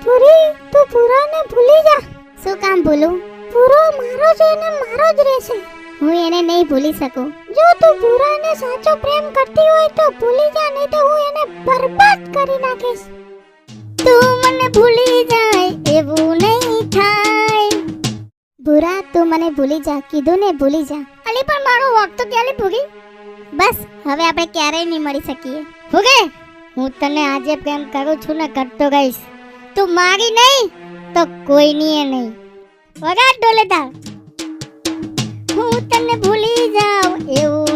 પૂરી તું પૂરાને ભૂલી જા. શું કામ ભૂલું? પૂરો મારો છે ને મારો જ રહેશે. હું એને નહીં ભૂલી શકું. જો તું પૂરાને સાચો પ્રેમ કરતી હોય તો ભૂલી જા, નહીં તો હું એને બરબાદ કરી નાખીશ. તું મને ભૂલી જાય એવું નહીં થાય. ભૂરા તું મને ભૂલી જા, કીધું ને ભૂલી જા. અલી પણ મારો વોક તો ક્યારે ભૂગી? બસ હવે આપણે ક્યારેય નહીં મળી શકીએ. ભૂગે હું તને આજે પ્રેમ કરું છું ને કરતો ગઈશ. તું મારી નહીં તો કોઈની નહીં. વગાડ ઢોલેતા. હું તને ભૂલી જાઉં એવું